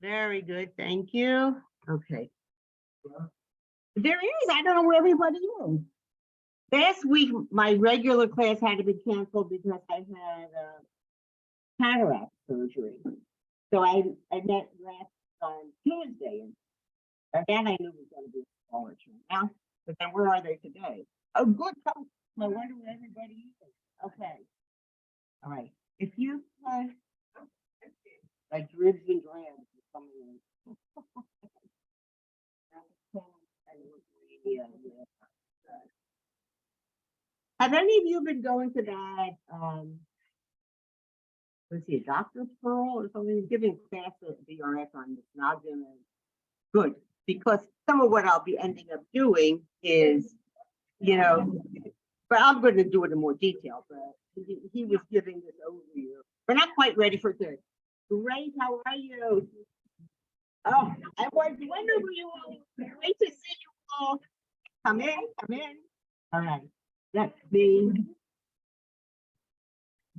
Very good. Thank you. Okay. There is. I don't know where everybody is. Last week, my regular class had to be canceled because I had cataract surgery. So I met last on Tuesday, and again I knew it was going to be a smaller now. But then where are they today? Oh, good. I wonder where everybody is. Okay. All right. If you like dribs and drabs coming in. Yeah, yeah. Have any of you been going to that let's see, a Dr. Pearl or something, giving class at BRF on this noggin? Good, because some of what I'll be ending up doing is, you know, but I'm going to do it in more detail. But he was giving this overview. We're not quite ready for good. Great, how are you? Oh, I was wondering you all. Great to see you all. Come in, come in. All right, let's be.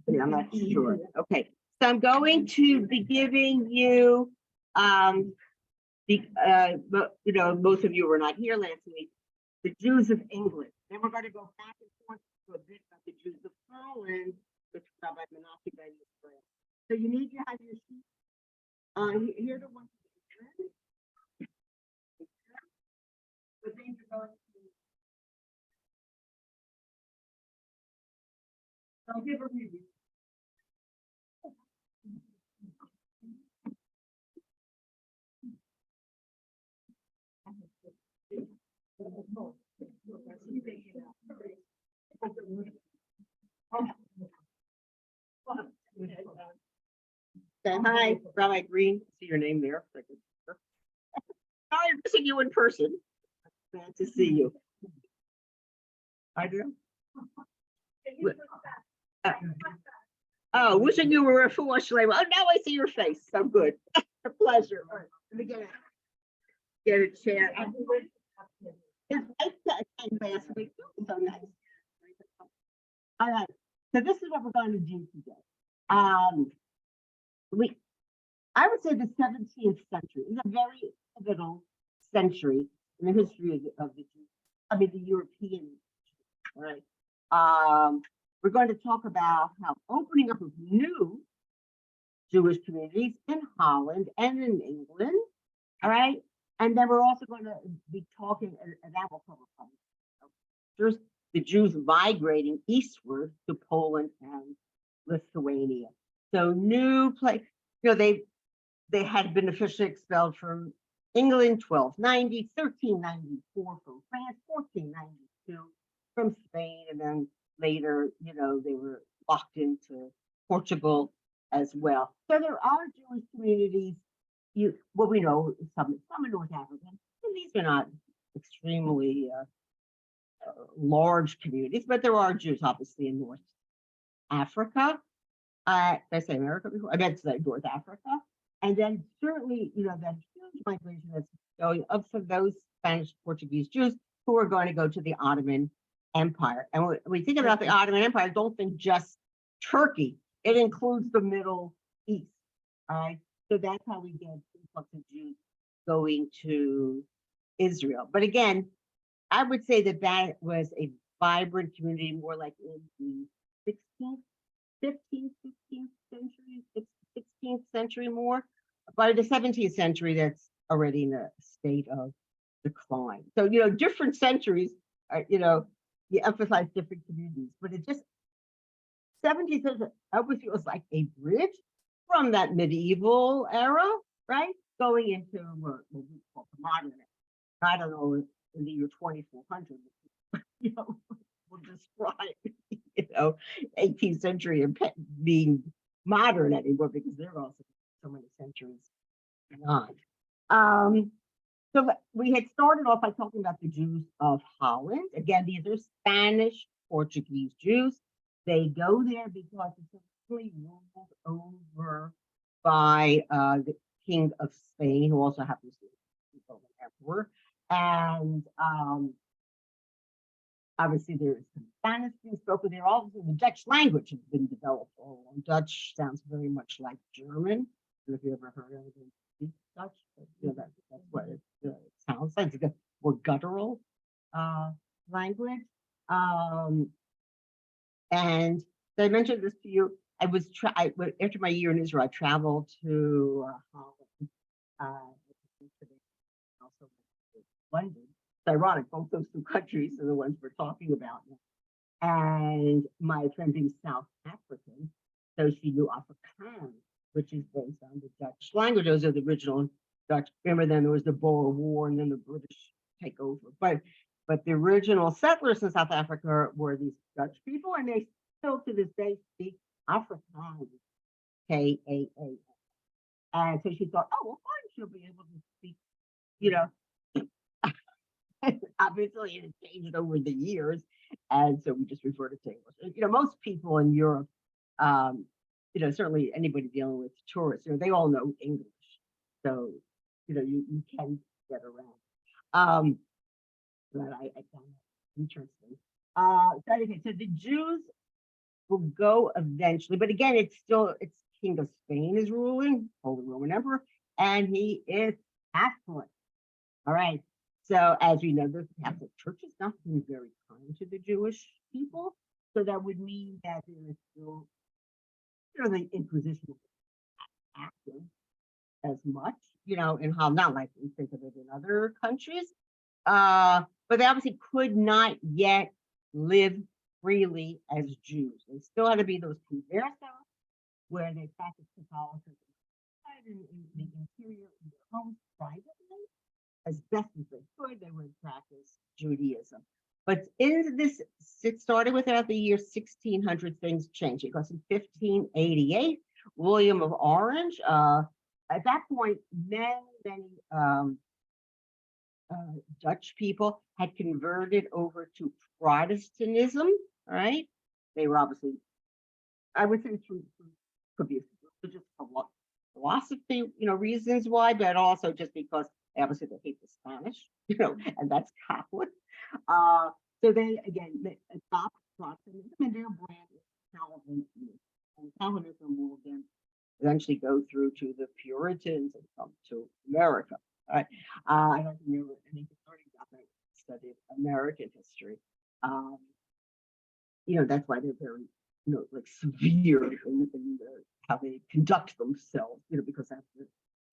I'm not sure. Okay, so I'm going to be giving you, most of you were not here last week, the Jews of England. Then we're going to go back and forth to a bit about the Jews of Poland, which Rabbi Menachem Ben Yisrael. So you need to have your sheet. Here are the ones. The things are going to. I'll give a review. Say hi, Rabbi Green. See your name there. I'm missing you in person. Glad to see you. I do. Oh, wishing you were a foolish slave. Oh, now I see your face. So good. A pleasure. Right, let me get a chair. His wife came last week. So nice. All right. So this is what we're going to do today. I would say the 17th century is a very pivotal century in the history of the European. All right. We're going to talk about how opening up of new Jewish communities in Holland and in England. All right. And then we're also going to be talking, and that will cover first the Jews migrating eastward to Poland and Lithuania. So new place, they had been officially expelled from England, 1290, 1394 from France, 1492 from Spain, and then later, they were locked into Portugal as well. So there are Jewish communities, we know some in North Africa, and these are not extremely large communities, but there are Jews obviously in North Africa. Did I say America before? I meant to say North Africa. And then certainly, that huge migration that's going up for those Spanish Portuguese Jews who are going to go to the Ottoman Empire. And when we think about the Ottoman Empire, don't think just Turkey. It includes the Middle East. All right. So that's how we get influx of Jews going to Israel. But again, I would say that was a vibrant community more like in the 16th, 15th, 16th century, 16th century more. By the 17th century, that's already in a state of decline. So, different centuries, you emphasize different communities, but it just 17th century always feels like a bridge from that medieval era, right? Going into what we call the modern era. I don't know, in the year 2400, will describe, 18th century and being modern anymore because they're also so many centuries beyond. So we had started off by talking about the Jews of Holland. Again, these are Spanish Portuguese Jews. They go there because it's actually ruled over by the King of Spain, who also happens to be the emperor. And obviously there is some Spanish being spoken there. Also, the Dutch language has been developed. Dutch sounds very much like German. don't know if you ever heard of it, speak Dutch, but that's what it sounds like. It's a more guttural uh, language. Um, and I mentioned this to you. After my year in Israel, I traveled to Holland, also London. It's ironic, both those two countries are the ones we're talking about now. And my friend being South African, so she knew Afrikaans, which is based on the Dutch language. Those are the original Dutch. Remember, then there was the Boer War, and then the British take over. But the original settlers in South Africa were these Dutch people, and they still to this day speak Afrikaans, K-A-A. And so she thought, oh, well, fine, she'll be able to speak, you know, obviously it has changed over the years, and so we just refer to English. Most people in Europe, certainly anybody dealing with tourists, they all know English, so you can get around. But I found that interesting. So the Jews will go eventually, but again, it's King of Spain is ruling, Holy Roman Emperor, and he is Catholic. All right. So as we know, the Catholic Church is not being very kind to the Jewish people. So that would mean that there is still, the Inquisition active as much, in how not like we think of it in other countries. But they obviously could not yet live freely as Jews. They still had to be those conversos where they practiced Catholicism in the interior of their homes privately. As best as they could, they would practice Judaism. But it started with about the year 1600, things changed. Because in 1588, William of Orange, at that point, many Dutch people had converted over to Protestantism, right? They were obviously, I would say, could be religious philosophy, reasons why, but also just because obviously they hate the Spanish, and that's Catholic. So they adopt Protestantism, and their brand is Calvinism. And Calvinism will then eventually go through to the Puritans and come to America. Right? I don't remember any historian about that study of American history. That's why they're very, like severe in how they conduct themselves, because that's the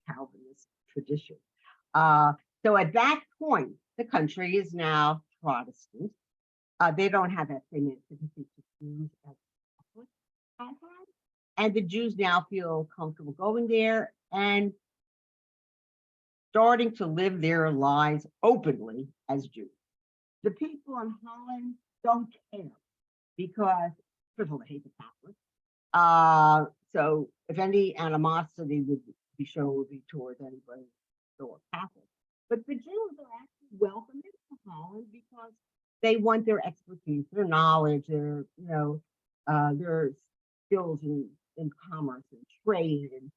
Calvinist tradition. So at that point, the country is now Protestant. They don't have that same antipathy to Jews as Catholics had. And the Jews now feel comfortable going there and starting to live their lives openly as Jews. The people in Holland don't care because, first of all, they hate the Catholics. So if any animosity would be shown towards anybody or Catholic. But the Jews are actually welcomed into Holland because they want their expertise, their knowledge, their skills in commerce and trade. And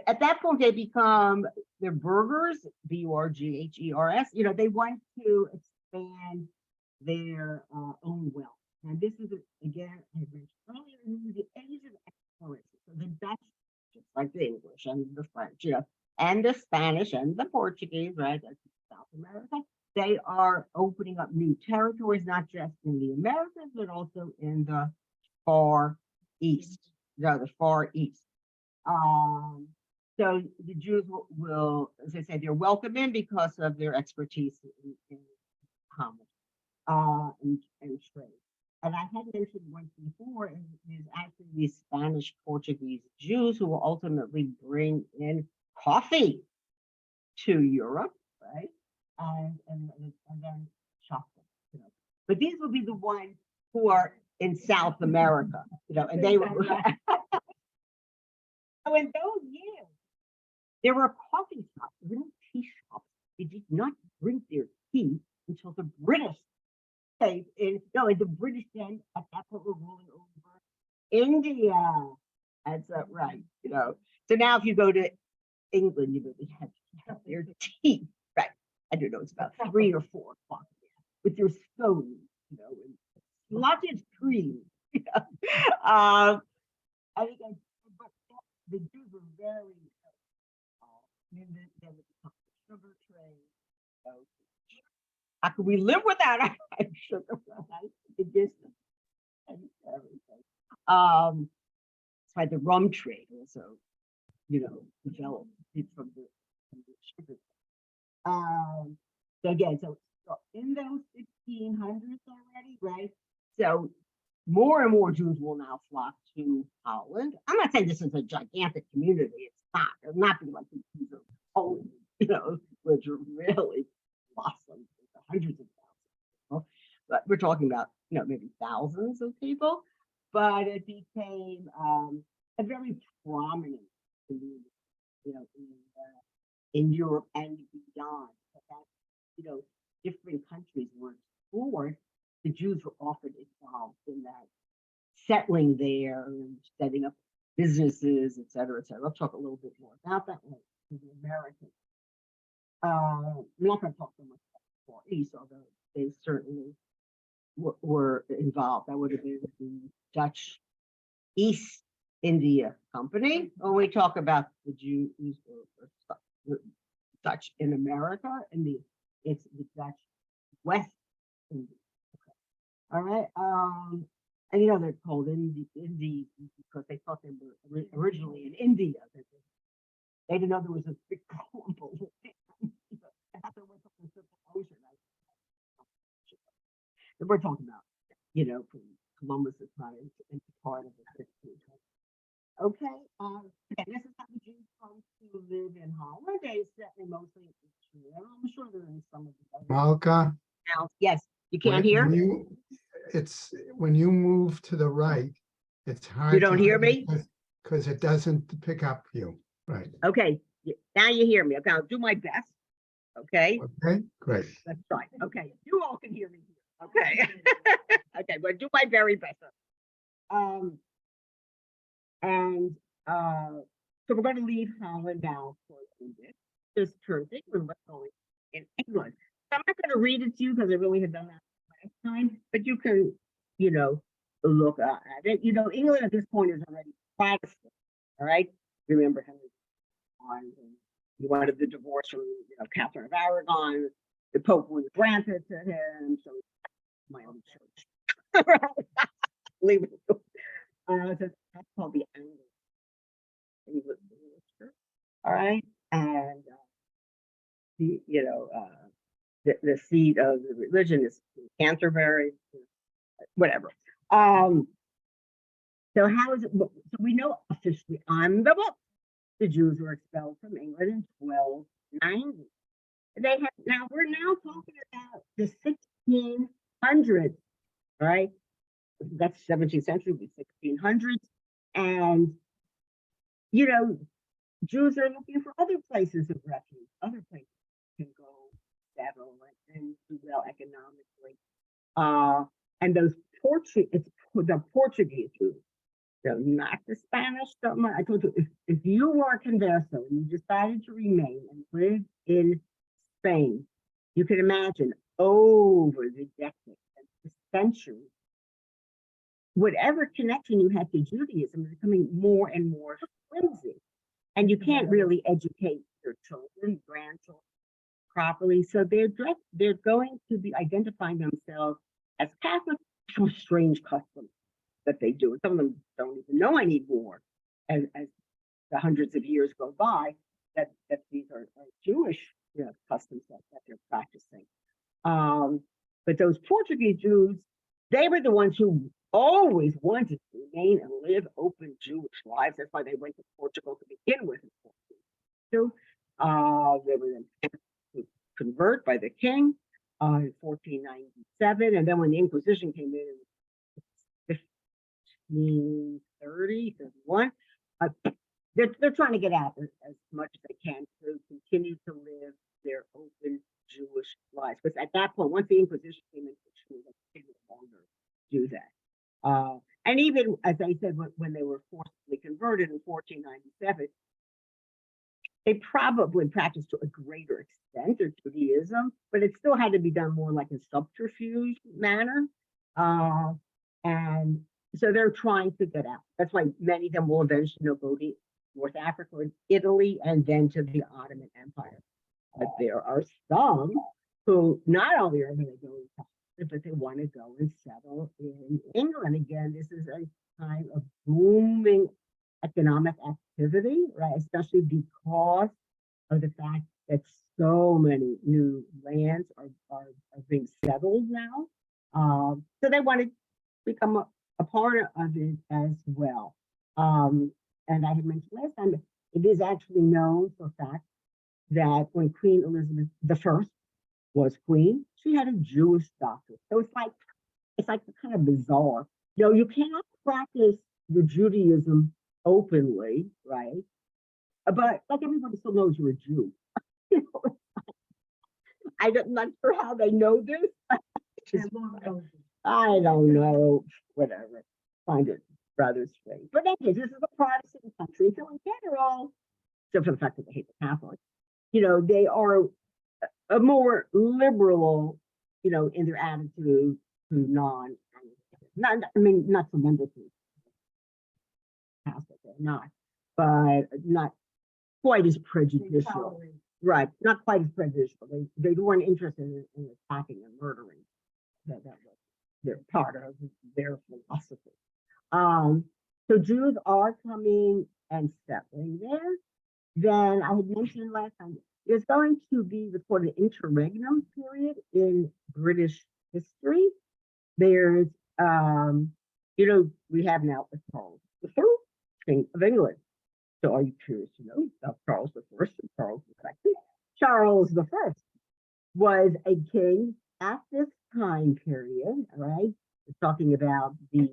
at that point, they become their burghers, B-U-R-G-H-E-R-S. They want to expand their own wealth. And this is, again, I mentioned earlier, the age of exploration. So the Dutch, just like the English and the French, and the Spanish and the Portuguese, right? That's South America. They are opening up new territories, not just in the Americas, but also in the Far East. The Far East. So the Jews will, as I said, they're welcome in because of their expertise in commerce and trade. And I had mentioned once before, there's actually these Spanish Portuguese Jews who will ultimately bring in coffee to Europe, right? And then chocolate. But these will be the ones who are in South America, and they were. So in those years, there were coffee shops, little tea shops. They did not drink their tea until the British came in. No, the British then at that point were ruling over India. That's right. So now if you go to England, they have their tea, right? I don't know, it's about 3 or 4 o'clock with your scones, and lots of cream. I think the Jews were very, there was a sugar trade. So how could we live without our sugar? Right? The distance and everything. It's like the rum trade also, developed from the sugar. So again, so in those 1600s already, right? So more and more Jews will now flock to Holland. I'm not saying this is a gigantic community. It's not. It'll not be like the Jews of Poland, which are really blossomed into hundreds of thousands of people. But we're talking about, maybe thousands of people. But it became a very prominent community, in Europe and beyond. But that, different countries were explored. The Jews were often involved in that, settling there and setting up businesses, et cetera, et cetera. I'll talk a little bit more about that later. The Americans. I'm not going to talk so much about the Far East, although they certainly were involved. That would have been the Dutch East India Company. When we talk about the Jews or Dutch in America, it's the Dutch West India. Okay. All right. And they're called Indies because they thought they were originally in India. They didn't know there was a big global land. I thought they went up the Pacific Ocean. We're talking about, from Columbus's time into part of the 1500s. Okay. And this is how the Jews come to live in Holland. They settled mostly in Israel. I'm sure they're in some of the other. Malka, Yes, you can't hear? When you move to the right, it's hard. You don't hear me? Because it doesn't pick up you. Right. Okay. Now you hear me. Okay, I'll do my best. Okay. Okay, great. Let's try. Okay. You all can hear me. Okay. Okay, but do my very best. So we're going to leave Holland now for a little bit. Just turn things with what's going in England. So I'm not going to read it to you because I really had done that last time, but you can, look at it. England at this point is already Protestant. All right. Remember Henry I, he wanted the divorce from, Catherine of Aragon. The Pope was granted to him, so my own church. Leave it. So that's called the Anglican church. All right, and the seat of the religion is Canterbury, whatever. So how is it? So we know officially on the book the Jews were expelled from England in 1290. Now we're talking about the 1600s, right? That's 17th century, the 1600s, and Jews are looking for other places of refuge, other places can go settle and do well economically. And those the Portuguese Jews, so not the Spanish. I told you, if you were a converso and you decided to remain and live in Spain, you can imagine over the decades and the centuries, whatever connection you had to Judaism is becoming more and more flimsy. And you can't really educate your children, grandchildren properly. So they're going to be identifying themselves as Catholics through strange customs that they do. Some of them don't even know anymore as the hundreds of years go by that these are Jewish customs that they're practicing. But those Portuguese Jews, they were the ones who always wanted to remain and live open Jewish lives. That's why they went to Portugal to begin with. They were then to convert by the king in 1497, and then when the Inquisition came in 1530, 31, they're trying to get out as much as they can to continue to live their open Jewish lives. Because at that point, once the Inquisition came into they could no longer do that. And even, as I said, when they were forcibly converted in 1497, they probably practiced to a greater extent their Judaism, but it still had to be done more like a subterfuge manner. And so they're trying to get out. That's why many of them will eventually go to North Africa and Italy, and then to the Ottoman Empire. But there are some who not only are going to go to Holland, but they want to go and settle in England. Again, this is a time of booming economic activity, right? Especially because of the fact that so many new lands are being settled now. So they want to become a part of it as well. And I had mentioned last time, it is actually known for a fact that when Queen Elizabeth I was queen, she had a Jewish doctor. So it's like kind of bizarre. You know, you cannot practice your Judaism openly, right? But like everybody still knows you're a Jew. You know, I'm not sure how they know this. I don't know, whatever. Find it rather strange. But anyways, this is a Protestant country. So in general, except for the fact that they hate the Catholics, you know, they are a more liberal, you know, in their attitude to not tremendously Catholic, they're not, but not quite as prejudicial. Right, not quite as prejudicial. They weren't interested in attacking and murdering. That was their part of their philosophy. So Jews are coming and settling there. Then I had mentioned last time, there's going to be what's called an interregnum period in British history. There's, you know, we have now Charles III, King of England. So are you curious to know about Charles I and Charles II? Charles I was a king at this time period, all right? We're talking about the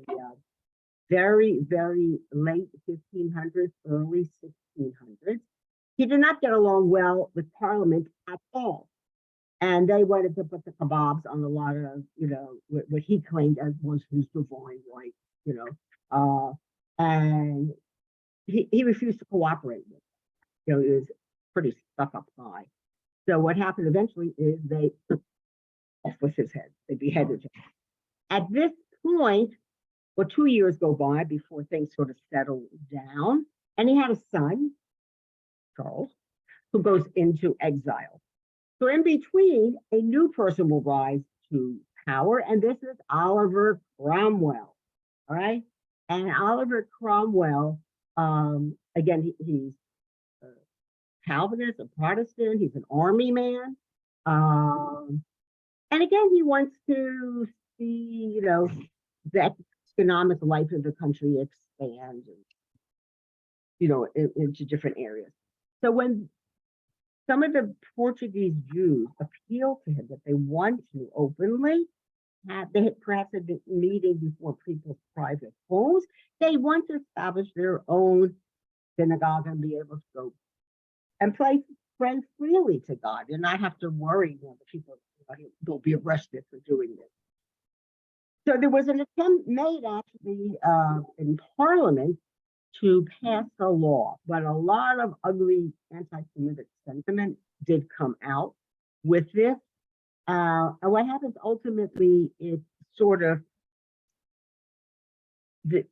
very, very late 1500s, early 1600s. He did not get along well with Parliament at all. And they wanted to put the kebabs on a lot of, you know, what he claimed as was his divine right, you know. And he refused to cooperate with them. You know, he was pretty stuck up guy. So what happened eventually is they off with his head. They beheaded him. At this point, well, 2 years go by before things sort of settle down. And he had a son, Charles, who goes into exile. So in between, a new person will rise to power, and this is Oliver Cromwell. All right. And Oliver Cromwell, again, he's a Calvinist, a Protestant, he's an army man. And again, he wants to see, you know, the economic life of the country expand, and, you know, into different areas. So when some of the Portuguese Jews appeal to him that they want to openly, they had perhaps a meeting before people's private homes. They want to establish their own synagogue and be able to go and pray freely to God and not have to worry that the people will be arrested for doing this. So there was an attempt made actually in Parliament to pass a law, but a lot of ugly anti-Semitic sentiment did come out with this. And what happens ultimately is sort of the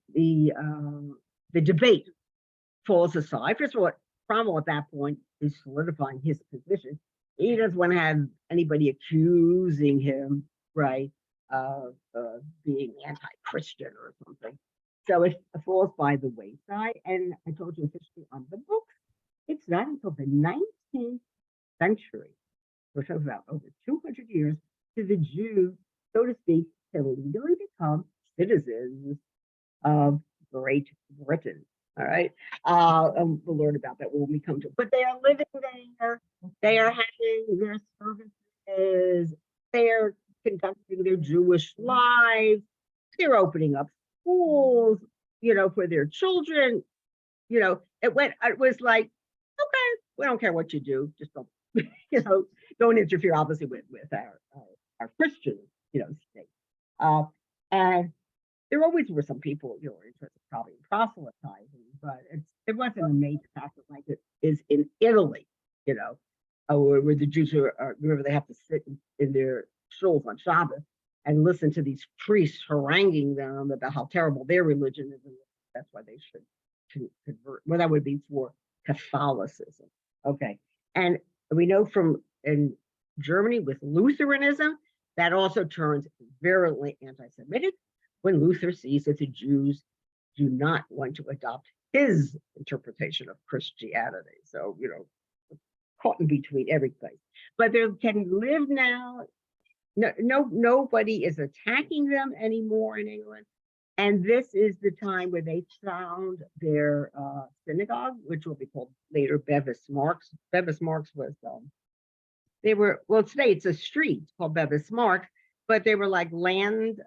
debate falls aside. First of all, Cromwell at that point is solidifying his position. He doesn't want to have anybody accusing him, right, of being anti-Christian or something. So it falls by the wayside. And I told you history on the books. It's not until the 19th century, we're talking about over 200 years, to the Jews, so to speak, can legally become citizens of Great Britain. All right. And we'll learn about that when we come to it. But they are living there. They are having their services. They're conducting their Jewish lives. They're opening up schools, you know, for their children. You know, it was like, okay, we don't care what you do. Just don't, you know, don't interfere, obviously, with our Christian, you know, state. And there always were some people, you know, interested probably in proselytizing, but it wasn't a major factor like it is in Italy, you know, where the Jews remember they have to sit in their shuls on Shabbos and listen to these priests haranguing them about how terrible their religion is, and that's why they should convert, well, that would be for Catholicism. Okay. And we know from in Germany with Lutheranism, that also turns virulently anti-Semitic when Luther sees that the Jews do not want to adopt his interpretation of Christianity. So, caught in between everything. But they can live now. Nobody is attacking them anymore in England. And this is the time where they found their synagogue, which will be called later Bevis Marks. Bevis Marks was, today it's a street called Bevis Marks, but they were like land,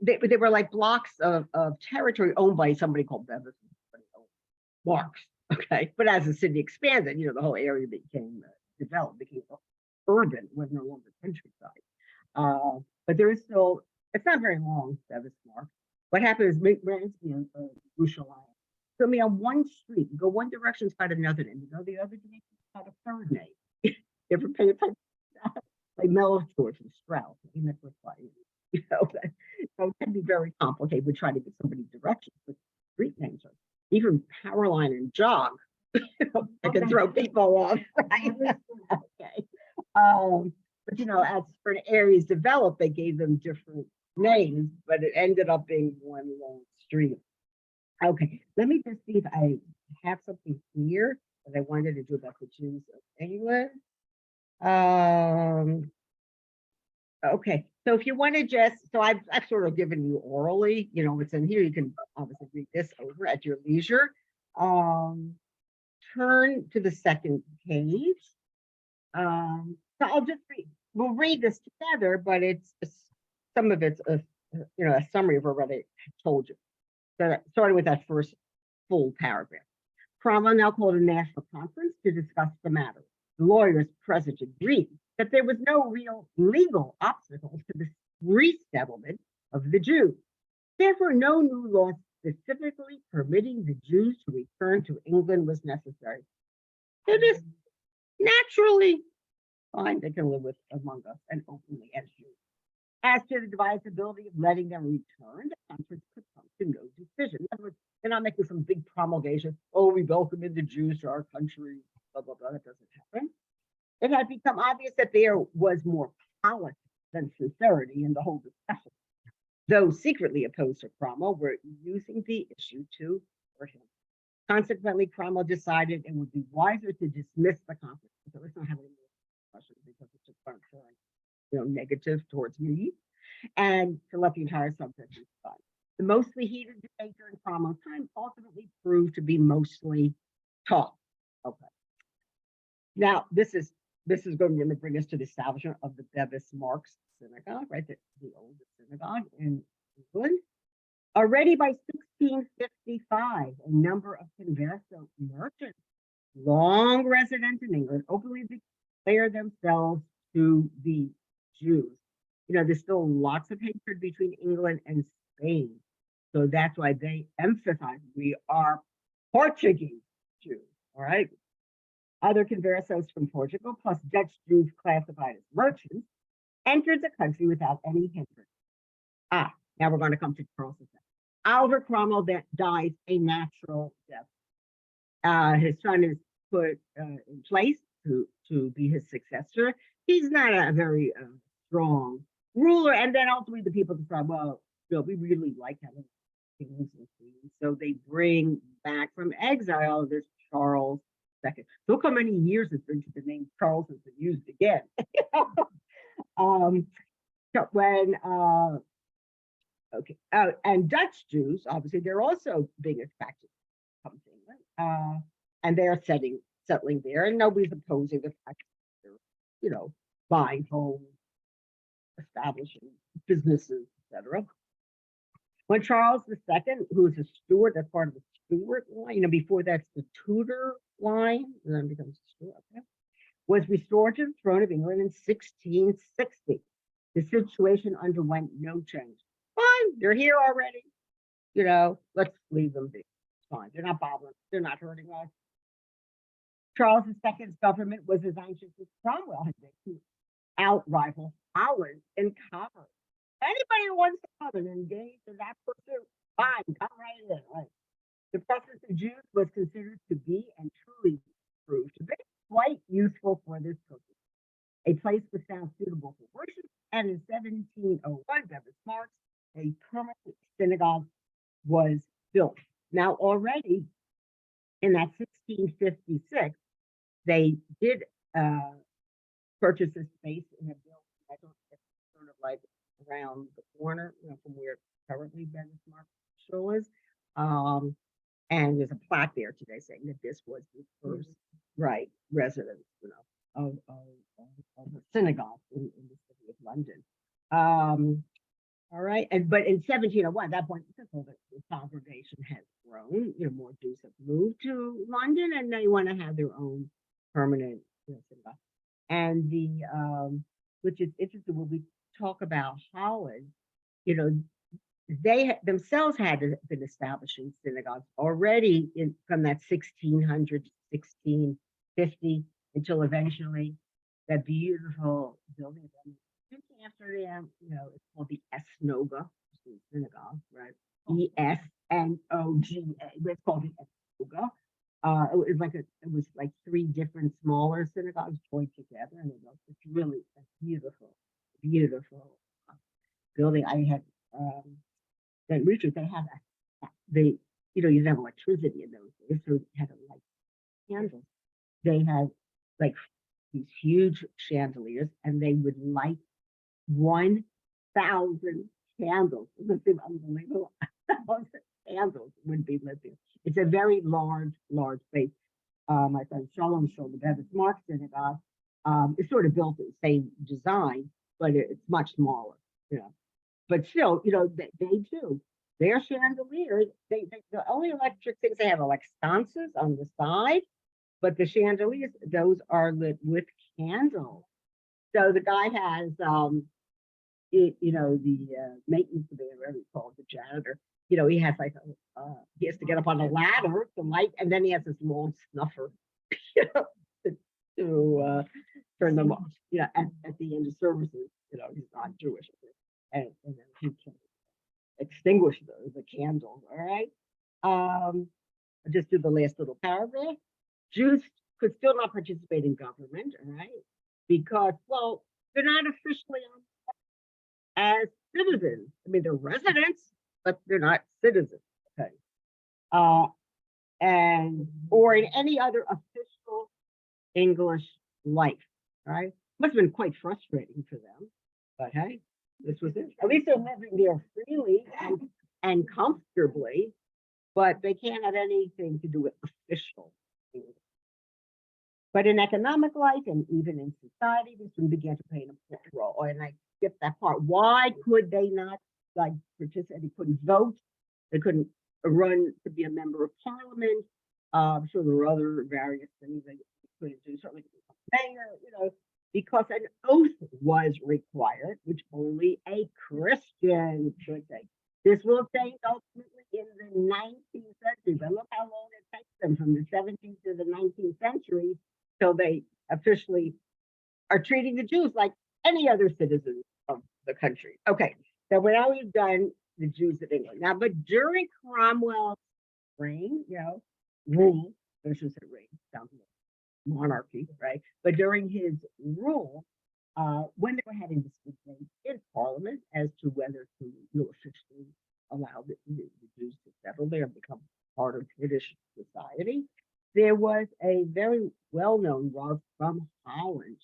they were like blocks of territory owned by somebody called Bevis Marks. Okay. But as the city expanded, the whole area became developed, became urban, was no longer countryside. But there is still, it's not very long, Bevis Marks. What happened is Yerushalayim. So on one street, you go one direction, it's got another name. You go the other direction, it's got a third name. You ever pay attention to that? Like Mellow George and Strauss. So it can be very complicated. We try to give somebody directions, but street names are even Powerline and Jog. I can throw people off, right? Okay. But as for areas developed, they gave them different names, but it ended up being one long street. Okay, let me just see if I have something here that I wanted to do about the Jews of England. Okay, so if you want to so I've sort of given you orally, what's in here. You can obviously read this over at your leisure. Turn to the second page. So I'll just read. We'll read this together, but it's some of it's a summary of what I told you. So starting with that first full paragraph. Cromwell now called a national conference to discuss the matter. The lawyers present agreed that there was no real legal obstacle to the resettlement of the Jews. Therefore, no new law specifically permitting the Jews to return to England was necessary. They're just naturally fine. They can live among us and openly as Jews. As to the advisability of letting them return, the conference could come to no decision. In other words, they're not making some big promulgation. Oh, we welcome in the Jews to our country. Blah blah blah. That doesn't happen. It had become obvious that there was more politics than sincerity in the whole discussion. Those secretly opposed to Cromwell were using the issue to hurt him. Consequently, Cromwell decided it would be wiser to dismiss the conference. So let's not have any more discussion because it's just going to turn, negative towards me, and to let the entire subject be fine. The mostly heated debate during Cromwell's time ultimately proved to be mostly talk. Okay. Now this is going to bring us to the establishment of the Bevis Marks synagogue, right? The oldest synagogue in England. Already by 1655, a number of converso merchants, long resident in England, openly declared themselves to the Jews. There's still lots of hatred between England and Spain. So that's why they emphasize we are Portuguese Jews, all right? Other conversos from Portugal, plus Dutch Jews classified as merchants, entered the country without any hindrance. Now we're going to come to Charles II. Oliver Cromwell dies a natural death. His son is put in place to be his successor. He's not a very strong ruler. And then ultimately the people decide, well, we really like having kings and queens. So they bring back from exile this Charles II. Look how many years it's been to the name Charles has been used again. And Dutch Jews, obviously, they're also being attracted to come to England. And they're settling there, and nobody's opposing the fact that they're, buying homes, establishing businesses, etc. When Charles II, who is a Stuart, that's part of the Stuart line, before that's the Tudor line, and then becomes Stuart, okay, was restored to the throne of England in 1660. The situation underwent no change. Fine, they're here already. Let's leave them be. It's fine. They're not bothering. They're not hurting us. Charles II's government was as anxious as Cromwell had been to out-rival Holland in commerce. Anybody who wants to come and engage in that pursuit, fine, come right in. Right. The presence of Jews was considered to be and truly proved to be quite useful for this purpose. A place was found suitable for worship, and in 1701, Bevis Marks, a permanent synagogue was built. Now, already in that 1656, they did purchase a space in a building. I don't know, sort of like around the corner, from where currently Bevis Marks show is. And there's a plaque there today saying that this was the first right residence, of a synagogue in the city of London. All right, but in 1701, at that point, the congregation has grown. More Jews have moved to London, and they want to have their own permanent synagogue. And which is interesting when we talk about Holland, they themselves had been establishing synagogues already from that 1600 to 1650 until eventually that beautiful building after them, it's called the Esnoga synagogue, right? Esnoga, but it's called the Esnoga. It was like three different smaller synagogues joined together, and it's really a beautiful, beautiful building. I had that Richard, they had you didn't have electricity in those days, so you had to light candles. They had like these huge chandeliers, and they would light 1,000 candles. It was unbelievable. 1,000 candles would be lit there. It's a very large space. My friend Shalom showed the Bevis Marks synagogue. It's sort of built the same design, but it's much smaller, But still, they do. Their chandeliers, the only electric things they have are like sconces on the side, but the chandeliers, those are lit with candles. So the guy has, the maintenance surveyor, whatever he's called, the janitor. He has he has to get up on a ladder to light, and then he has this long snuffer, to turn them off. At the end of services, he's not Jewish, and then he can extinguish the candles. All right. I'll just do the last little paragraph. Jews could still not participate in government, all right, because, well, they're not officially as citizens. I mean, they're residents, but they're not citizens. Okay. Or in any other official English life, right? Must have been quite frustrating for them, but hey, this was it. At least they're living there freely and comfortably, but they can't have anything to do with official English. But in economic life and even in society, this one began to play an important role. And I skipped that part. Why could they not participate? They couldn't vote. They couldn't run to be a member of parliament. I'm sure there were other various things they couldn't do. Certainly, mayor, because an oath was required, which only a Christian should take. This will change ultimately in the 19th century, but look how long it takes them from the 17th to the 19th century till they officially are treating the Jews like any other citizens of the country. Okay, so now we've done the Jews of England. Now, but during Cromwell's reign, rule, I should say reign, sounds like monarchy, right? But during his rule, when they were having this debate in Parliament as to whether to officially allow the Jews to settle there and become part of British society, there was a very well-known Rav from Holland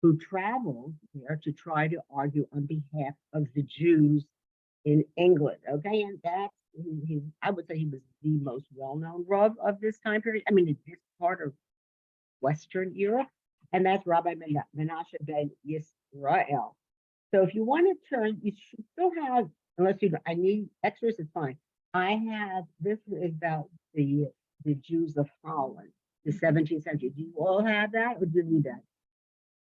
who traveled there to try to argue on behalf of the Jews in England. Okay, and that's I would say he was the most well-known Rav of this time period. I mean, in this part of Western Europe, and that's Rabbi Menashe ben Yisrael. So if you want to turn, you should still have, unless I need extras, it's fine. I have, this is about the Jews of Holland, the 17th century. Do you all have that, or do you need that?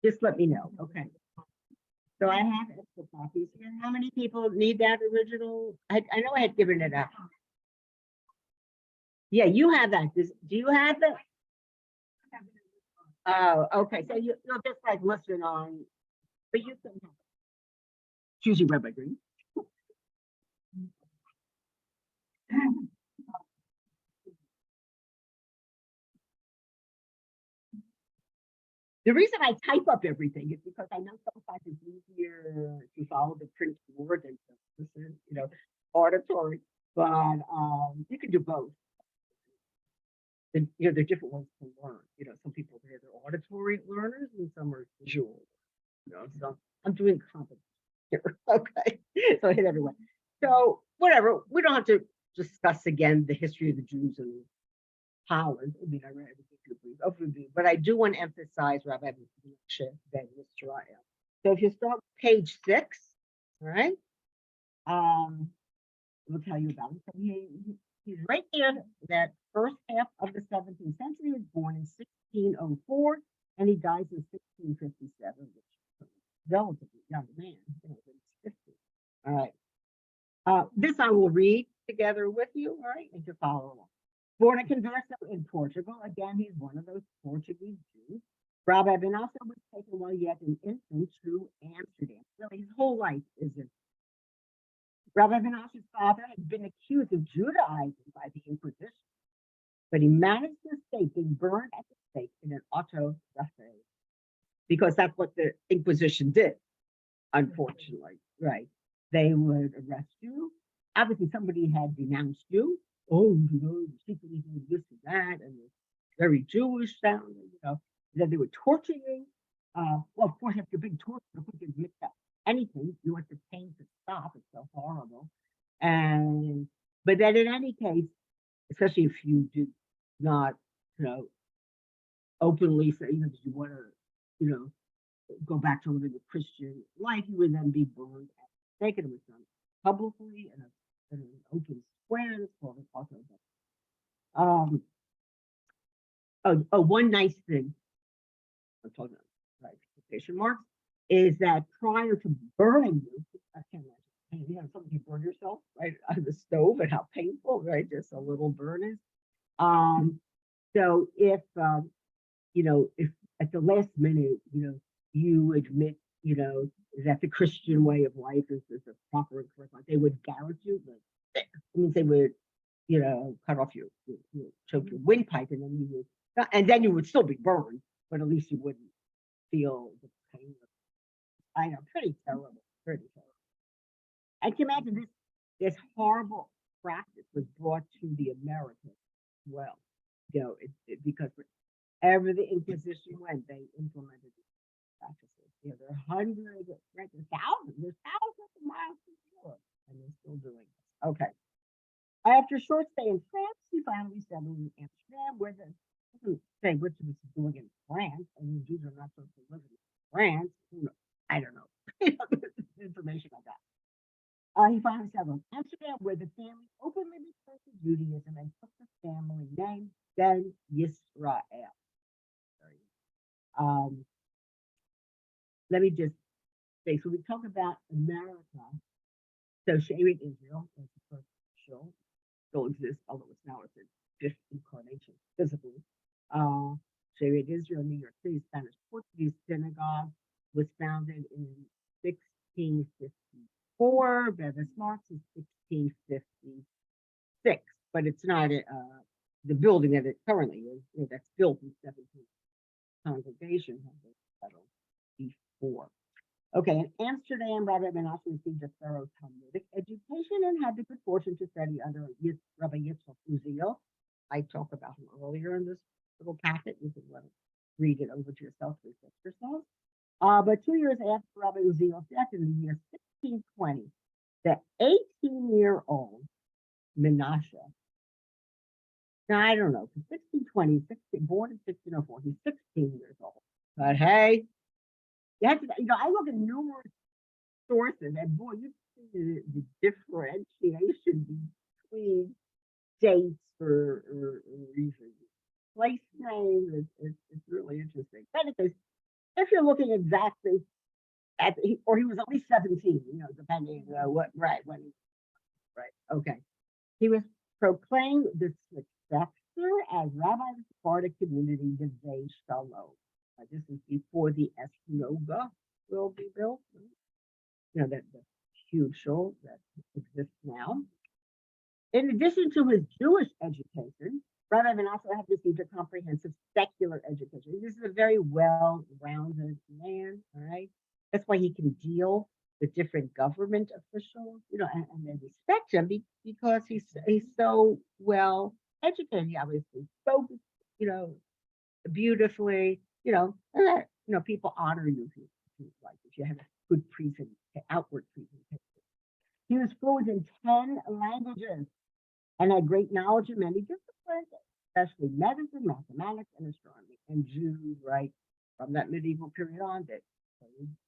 Just let me know. Okay. So I have extra copies here. How many people need that original? I know I had given it out. Yeah, you have that. Do you have that? Oh, okay. So you'll just listen on, but you can choose your Rabbi Green. The reason I type up everything is because I know sometimes it's easier to follow the printed word than to listen, auditory. But you can do both. And there are different ways to learn. Some people they're auditory learners and some are visual. So I'm doing competition here. Okay, so I hit everyone. So whatever, we don't have to discuss again the history of the Jews in Holland. I mean, I read a brief, but I do want to emphasize Rabbi Ben Israel. So if you start with page 6, all right, we'll tell you about him. So he's right there, that first half of the 17th century. He was born in 1604 and he dies in 1657, which is a relatively young man, in his 50s. All right. This I will read together with you, all right, and to follow along. Born a converso in Portugal, again, he's one of those Portuguese Jews. Rabbi Benassa was taken while yet an infant to Amsterdam. Really, his whole life is in. Rabbi Benassa's father had been accused of Judaizing by the Inquisition, but he managed to escape being burned at the stake in an auto da fe, because that's what the Inquisition did, unfortunately, right? They would arrest you. Obviously, somebody had denounced you. Oh, secretly doing this and that, and it's very Jewish sounding, Then they would torture you. Well, of course, after being tortured, if we could mix up anything, you want the pain to stop. It's so horrible. But then in any case, especially if you do not, openly say, that you want to, go back to living a Christian life, you would then be burned at the stake. It was done publicly in an open square. It's called an auto. One nice thing I'm talking about, right, quotation marks, is that prior to burning you, I can't imagine, something you burn yourself, right, on the stove, and how painful, right, just a little burn is. So if if at the last minute, you admit, that the Christian way of life is a proper and correct life, they would garrote you. But it means they would, cut off your choke your windpipe, and then you would still be burned, but at least you wouldn't feel the pain. I know, pretty terrible, pretty terrible. I can imagine this horrible practice was brought to the Americans as well. Because wherever the Inquisition went, they implemented these practices. There are hundreds, right, there's thousands of miles to Europe, and they're still doing this. Okay. After a short stay in France, he finally settled in Amsterdam, where doesn't say what he was doing in France. I mean, Jews are not supposed to live in France. I don't know. Information on that. He finally settled in Amsterdam, where the family openly returned to Judaism and took the family name Ben Yisrael. Let me just say, so we talk about America. So Shevet Israel is the first show, still exists, although it's its fifth incarnation physically. Shevet Israel, New York City, Spanish Portuguese synagogue, was founded in 1654. Bevis Marx is 1656, but it's not the building that it currently is, that's built in 17th congregation has been settled before. Okay, in Amsterdam, Rabbi Menashe received a thorough Talmudic education and had the good fortune to study under Rabbi Yitzchak Uziel. I talked about him earlier in this little packet. You can read it over to yourself to refresh yourself. But 2 years after Rabbi Uziel's death in the year 1620, the 18-year-old Menashe, now I don't know, 1620, born in 1604, he's 16 years old. But hey, you have to, I look at numerous sources, and boy, you see the differentiation between dates for reasons. Place names is really interesting. But if you're looking exactly at, or he was at least 17, depending what, right, when he, right, okay. He was proclaimed the successor as rabbi of the Sephardic community, Devei Shalom. This is before the Esnoga will be built. That the huge shul that exists now. In addition to his Jewish education, Rabbi Menashe had received a comprehensive secular education. This is a very well-rounded man, all right? That's why he can deal with different government officials, and they respect him because he's so well educated. He obviously spoke, you know, beautifully, and that, people honor you if you have a good outward presentation. He was fluent in 10 languages and had great knowledge of many disciplines, especially medicine, mathematics, and astronomy. And Jews, right, from that medieval period on,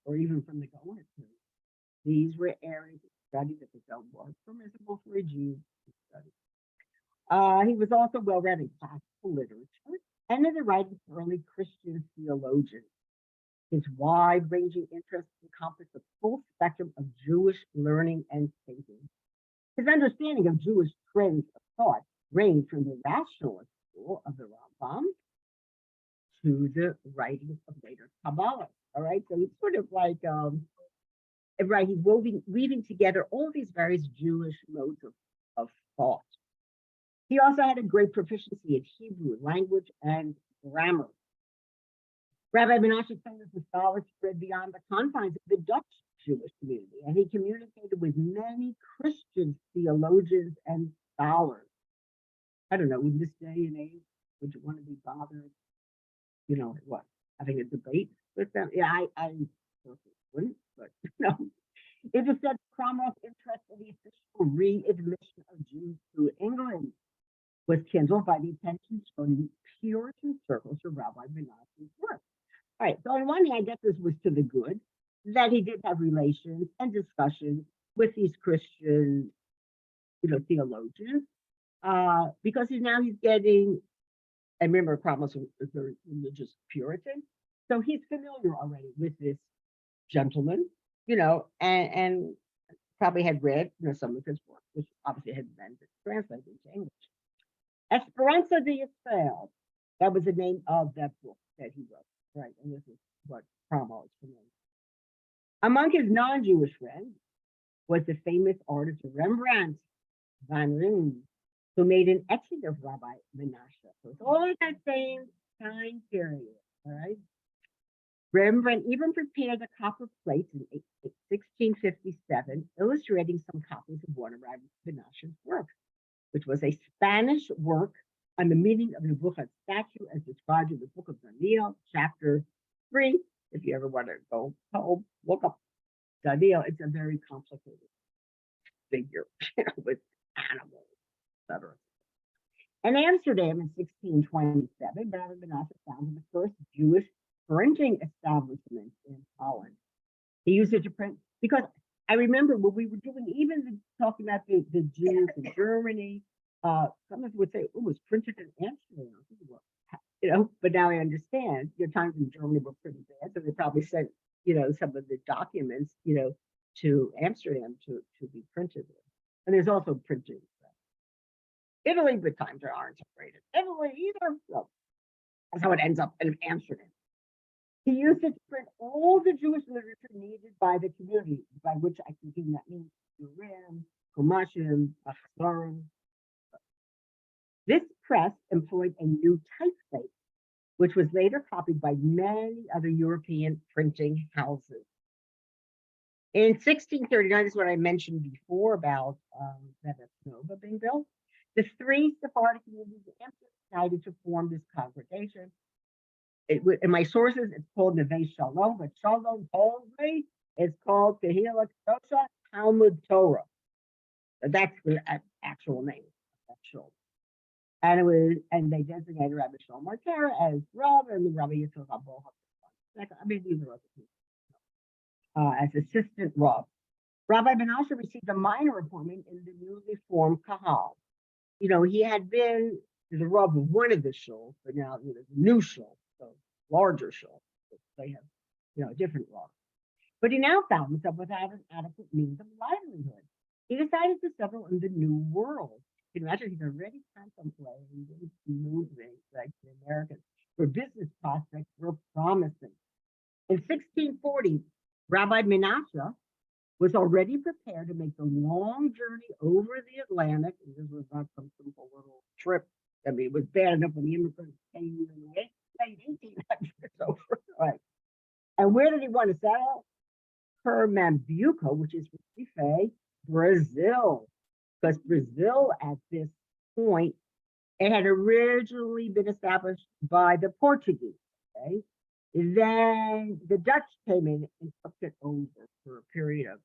or even from the Golan period, these were areas of study that they felt was permissible for a Jew to study. He was also well read in classical literature and in the writings of early Christian theologians. His wide-ranging interests encompassed the full spectrum of Jewish learning and thinking. His understanding of Jewish trends of thought ranged from the rationalist school of the Rambam to the writings of later Kabbalah. All right, so it's sort of like, right, he's weaving together all these various Jewish modes of thought. He also had a great proficiency in Hebrew language and grammar. Rabbi Menashe claimed that the scholar spread beyond the confines of the Dutch Jewish community, and he communicated with many Christian theologians and scholars. I don't know, in this day and age, would you want to be bothered, having a debate with them? Yeah, I wouldn't, but It is said Cromwell's interest in the official readmission of Jews to England was kindled by the attention shown in Puritan circles to Rabbi Menashe's work. All right, so on one hand, I guess this was to the good, that he did have relations and discussions with these Christian, theologians, because he's getting, and remember, Cromwell was a religious Puritan, so he's familiar already with this gentleman, and probably had read, some of his work, which obviously had been translated into English. Esperanza de Israel, that was the name of that book that he wrote, right? And this is what Cromwell is familiar. Among his non-Jewish friends was the famous artist Rembrandt van Rijn, who made an etching of Rabbi Menashe. So it's all in that same time period, all right? Rembrandt even prepared a copper plate in 1657, illustrating some copies of one of Rabbi Menashe's works, which was a Spanish work on the meaning of Nebuchadnezzar's statue as described in the book of Daniel, chapter 3. If you ever want to go home, look up Daniel. It's a very complicated figure, with animals, etc. In Amsterdam in 1627, Rabbi Menashe founded the first Jewish printing establishment in Holland. He used it to print, because I remember when we were doing, even talking about the Jews in Germany, some of us would say, it was printed in Amsterdam, but now I understand, times in Germany were pretty bad, so they probably sent, some of the documents, to Amsterdam to be printed there. And there's also printing. Italy, but times aren't separated. Italy either. So that's how it ends up in Amsterdam. He used it to print all the Jewish literature needed by the community, by which I think that means Urim, Chumashim, Achzarim. This press employed a new typeface, which was later copied by many other European printing houses. In 1639, this is what I mentioned before about that Nova being built. The three Sephardic communities in Amsterdam decided to form this congregation. In my sources, it's called Neve Shalom, but Shalom told me it's called Tehillah Kedosha Talmud Torah. That's the actual name. And they designated Rabbi Shalom Martera as Rav, and Rabbi Yitzchak Abol. These are other people. As assistant Rav. Rabbi Menashe received a minor appointment in the newly formed Kahal. He had been the Rav of one of the shuls, but now the new shul, so larger shul. They have, a different Rav. But he now found himself without an adequate means of livelihood. He decided to settle in the New World. You can imagine he's already contemplating moving like the Americans, where business prospects were promising. In 1640, Rabbi Menashe was already prepared to make the long journey over the Atlantic. And this was not some simple little trip. I mean, it was bad enough when the immigrants came in the late 1800s over. Right. And where did he want to settle? Pernambuco, which is Recife, Brazil. Because Brazil at this point, it had originally been established by the Portuguese. Okay. Then the Dutch came in and took it over for a period of,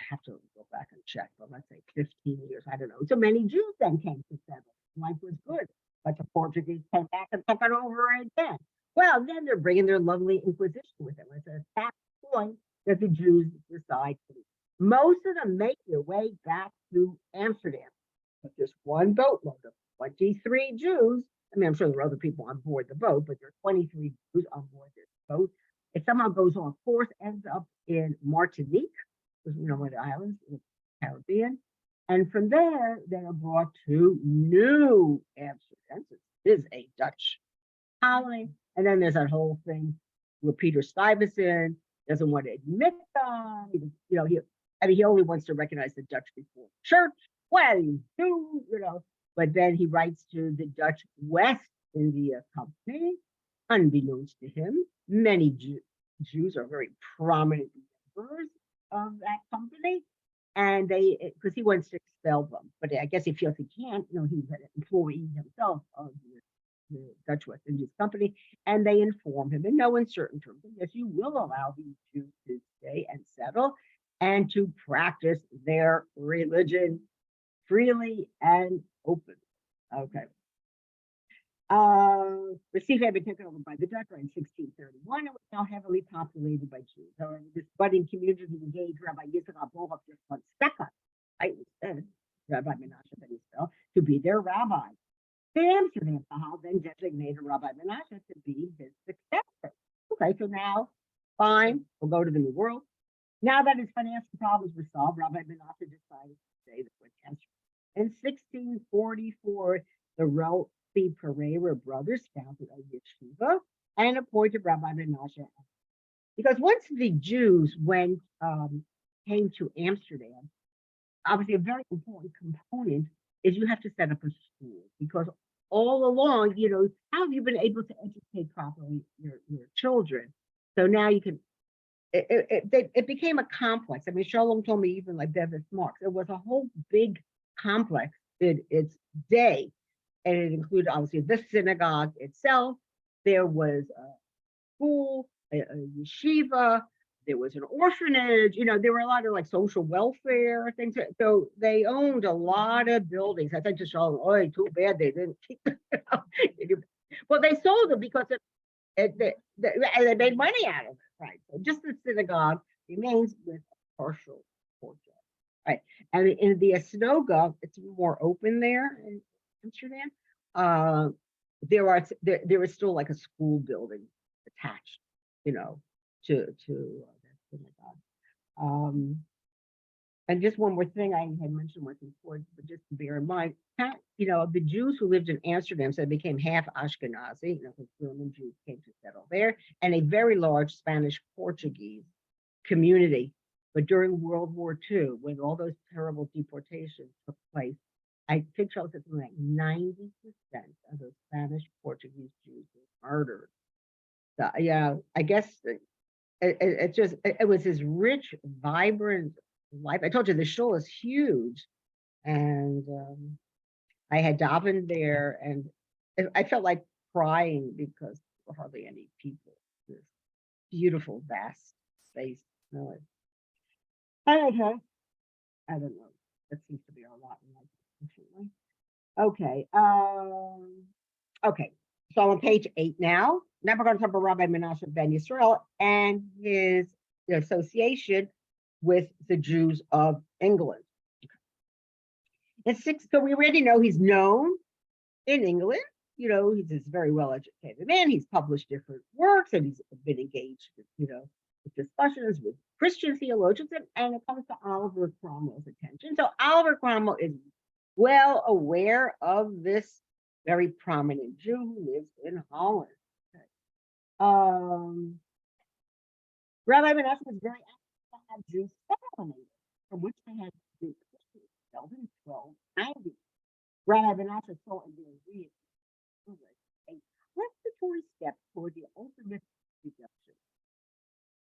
I have to go back and check, but let's say 15 years. I don't know. So many Jews then came to settle. Life was good. But the Portuguese came back and took it over again. Well, then they're bringing their lovely Inquisition with them. It's at that point that the Jews decide to leave. Most of them make their way back to Amsterdam. But there's one boatload of 23 Jews. I mean, I'm sure there are other people on board the boat, but there are 23 Jews on board this boat. It somehow goes on course, ends up in Martinique, which you know one of the islands in the Caribbean. And from there, they are brought to New Amsterdam. It is a Dutch colony. And then there's that whole thing where Peter Stuyvesant doesn't want to admit them. You know, he only wants to recognize the Dutch before church. Well, you do, you know. But then he writes to the Dutch West India Company, unbeknownst to him. Many Jews are very prominent members of that company, and because he wants to expel them. But I guess he feels he can't. You know, he's an employee himself of the Dutch West Indies Company, and they inform him in no uncertain terms, yes, you will allow these Jews to stay and settle and to practice their religion freely and openly. Okay. Recife had been taken over by the Dutch in 1631 and was now heavily populated by Jews. However, this budding community engaged Rabbi Yitzchak Bohaf just one second, I said, Rabbi Menashe Ben Yisrael, to be their rabbi. The Amsterdam Kahal then designated Rabbi Menashe to be his successor. Okay, so now, fine, we'll go to the New World. Now that his financial problems were solved, Rabbi Menashe decided to stay with Amsterdam. In 1644, the Wealthy Pereira brothers founded a yeshiva and appointed Rabbi Menashe. Because once the Jews came to Amsterdam, obviously a very important component is you have to set up a school, because all along, you know, how have you been able to educate properly your children? So now you can, it became a complex. I mean, Shalom told me even like Bevis Marks, it was a whole big complex in its day. And it included obviously the synagogue itself. There was a school, a yeshiva, there was an orphanage, you know, there were a lot of like social welfare things. So they owned a lot of buildings. I think to Shalom, oh, too bad they didn't keep them. Well, they sold them because they made money out of it, right? So just the synagogue remains with a partial courtyard, right? And in the synagogue, it's more open there in Amsterdam. There is still like a school building attached, you know, to that synagogue. And just one more thing, I had mentioned once before, but just to bear in mind, you know, the Jews who lived in Amsterdam, so they became half Ashkenazi, you know, because German Jews came to settle there, and a very large Spanish Portuguese community. But during World War II, when all those terrible deportations took place, I think something like 90% of those Spanish Portuguese Jews were murdered. So, yeah, I guess it was this rich, vibrant life. I told you the shul is huge, and I had davened there, and I felt like crying because there were hardly any people. This beautiful, vast space. No, I don't know. That seems to be our lot in life, unfortunately. Okay. Okay. So I'm on page 8 now. Now we're going to talk about Rabbi Menashe Ben Yisrael and his association with the Jews of England. So we already know he's known in England. You know, he's this very well-educated man. He's published different works, and he's been engaged, you know, with discussions with Christian theologians, and it comes to Oliver Cromwell's attention. So Oliver Cromwell is well aware of this very prominent Jew who lives in Holland. Rabbi Menashe was very active to have Jews settle in England. from which they had been Christians expelled in 1290. Rabbi Menashe saw in their a preparatory step toward the ultimate redemption.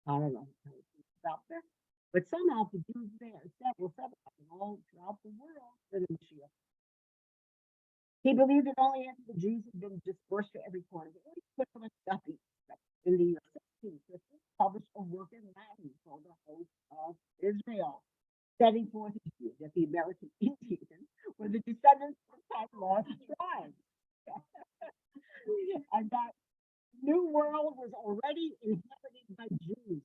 I don't know how it's about that, but somehow the Jews there will settle all throughout the world for the Mashiach. He believed that only after the Jews had been dispersed to every corner, the equivalent Duffy in the year 1650 published a work in Latin called The Hope of Israel, setting forth his view that the American Indians were the descendants of time lost tribes. And that new world was already inhabited by Jews.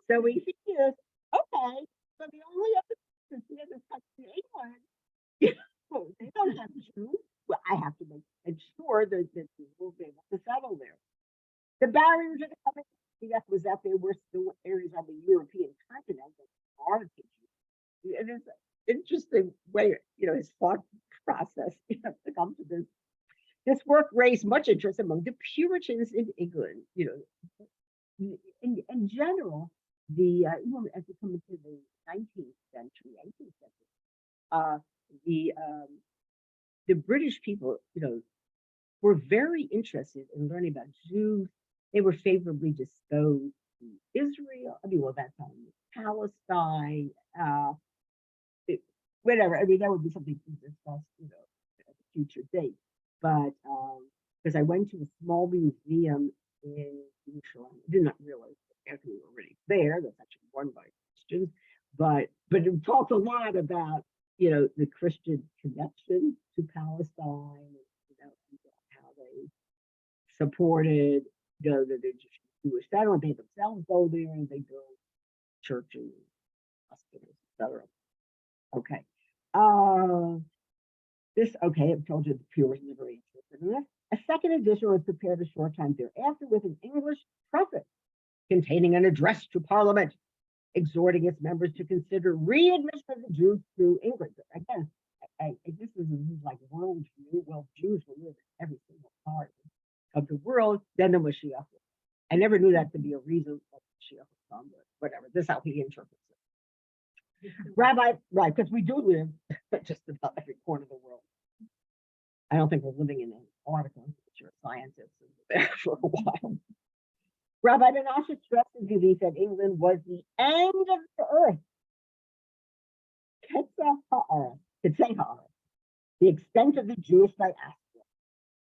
So he figures, okay, so the only other person in this country, England, they don't have Jews. Well, I have to make sure that Jews will be able to settle there. The barrier to the coming was that there were still areas on the European continent that are to Jews. It is an interesting way, his thought process, to come to this. This work raised much interest among the Puritans in England. In general, even as we come into the 18th century, the British people, were very interested in learning about Jews. They were favorably disposed to Israel. That time, Palestine, whatever. That would be something to discuss, at a future date. But because I went to a small museum in Jerusalem, I did not realize that after we were already there, that's actually run by Christians, but it talks a lot about the Christian connection to Palestine, how they supported the Jewish settlement. They themselves go there and they build churches, hospitals, etc. Okay. I've told you the Puritans are very interested in this. A second edition was prepared a short time thereafter with an English preface containing an address to Parliament, exhorting its members to consider readmission of the Jews to England. Again, this is like world view. Well, Jews will live in every single part of the world. Then the Mashiach. I never knew that to be a reason for Mashiach to come, but whatever. This is how he interprets it. Rabbi, right, because we do live just about every corner of the world. I don't think we're living in Antarctica, but you're a scientist and there for a while. Rabbi Menashe stressed his belief that England was the end of the earth. The extent of the Jewish diaspora.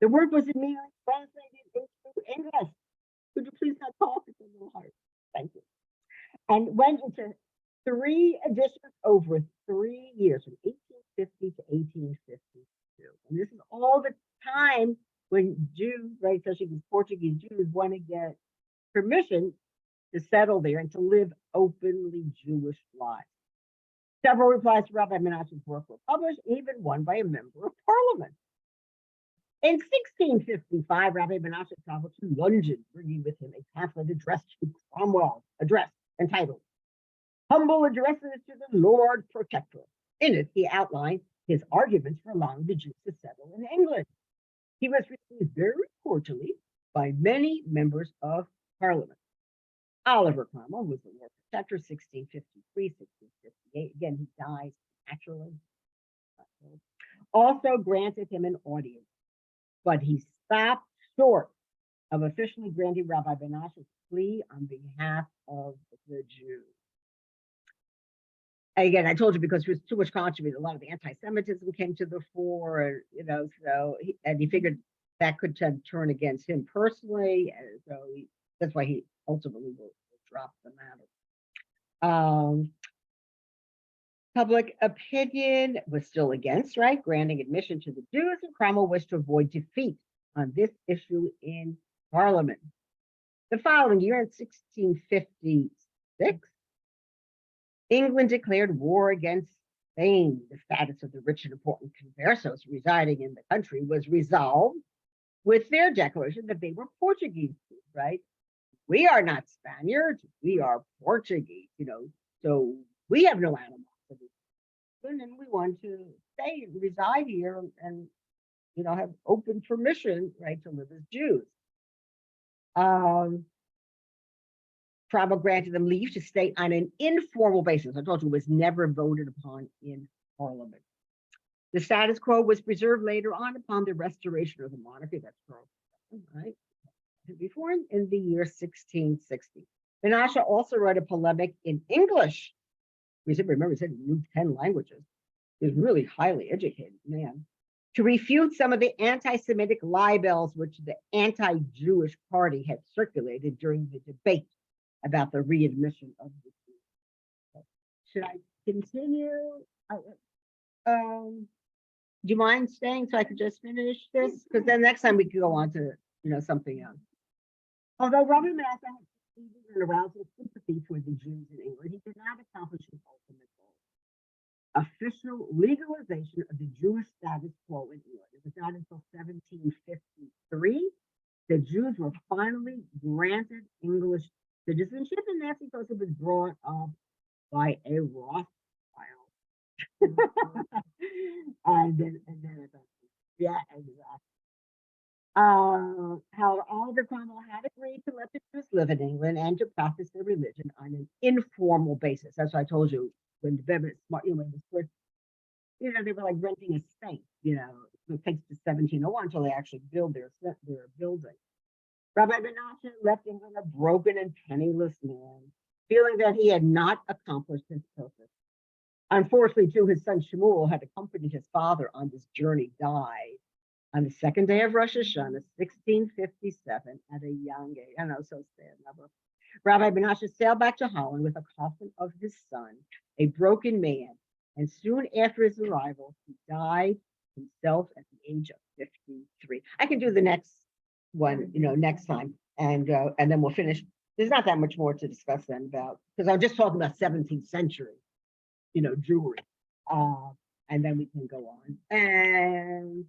The word was immediately translated into English. Could you please not talk? It's a little hard. Thank you. And went into 3 editions over 3 years, from 1850 to 1852. And this is all the time when Jews, right, especially these Portuguese Jews, want to get permission to settle there and to live openly Jewish lives. Several replies to Rabbi Menashe's work were published, even one by a member of Parliament. In 1655, Rabbi Menashe traveled to London, bringing with him a pamphlet addressed to Cromwell, entitled Humble Addresses to the Lord Protector. In it, he outlined his arguments for allowing the Jews to settle in England. He was received very cordially by many members of Parliament. Oliver Cromwell was the Lord Protector, 1653, 1658. Again, he dies naturally. Also granted him an audience, but he stopped short of officially granting Rabbi Menashe's plea on behalf of the Jews. Again, I told you because there was too much controversy, a lot of anti-Semitism came to the fore, and he figured that could turn against him personally, and so that's why he ultimately will drop the matter. Public opinion was still against, right, granting admission to the Jews, and Cromwell wished to avoid defeat on this issue in Parliament. The following year, in 1656, England declared war against Spain. The status of the rich and important conversos residing in the country was resolved with their declaration that they were Portuguese, right? We are not Spaniards, we are Portuguese, so we have no animosity. And we want to stay and reside here and have open permission, right, to live as Jews. Cromwell granted them leave to stay on an informal basis. I told you it was never voted upon in Parliament. The status quo was preserved later on upon the restoration of the monarchy. That's right. Before in the year 1660. Menashe also wrote a polemic in English. Remember, he said he knew 10 languages. He was really highly educated man. To refute some of the anti-Semitic libels which the anti-Jewish party had circulated during the debate about the readmission of the Jews. Should I continue? Do you mind staying so I could just finish this? Because then next time we could go on to something else. Although Robert Menashe had succeeded in arousing sympathy toward the Jews in England, he did not accomplish his ultimate goal. Official legalization of the Jewish status quo in England. It was not until 1753 the Jews were finally granted English citizenship, and that's because it was brought up by a Rothschild. and then yeah, exactly. How Oliver Cromwell had agreed to let the Jews live in England and to practice their religion on an informal basis. That's what I told you when the Bevan Smart, when the first, they were like renting a space, it takes to 1701 until they actually build their building. Rabbi Menashe left England a broken and penniless man, feeling that he had not accomplished his purpose. Unfortunately, too, his son Shmuel had accompanied his father on this journey, died on the second day of Rosh Hashanah, 1657, at a young age. I know, so sad. Rabbi Menashe sailed back to Holland with a coffin of his son, a broken man, and soon after his arrival, he died himself at the age of 53. I can do the next one, next time, and then we'll finish. There's not that much more to discuss then about, because I'm just talking about 17th century, Jewry, and then we can go on. And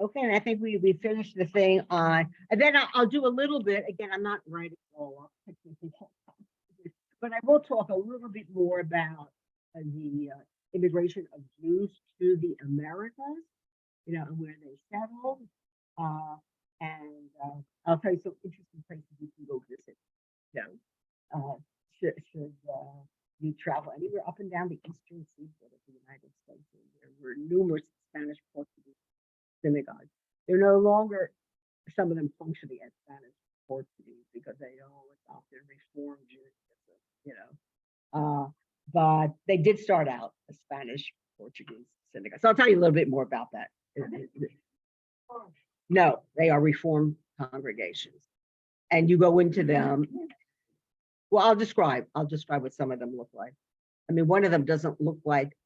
okay, and I think we finished the thing on, and then I'll do a little bit, again, I'm not writing it all up, but I will talk a little bit more about the immigration of Jews to the Americas, and where they settled, and I'll tell you some interesting places you can go visit. Should you travel anywhere up and down the eastern seaboard of the United States, there were numerous Spanish Portuguese synagogues. They're no longer, some of them functioning as Spanish Portuguese because they all adopted Reformed Judaism, but they did start out as Spanish Portuguese synagogue. So I'll tell you a little bit more about that. No, they are Reformed congregations, and you go into them. Well, I'll describe what some of them look like. I mean, one of them doesn't look like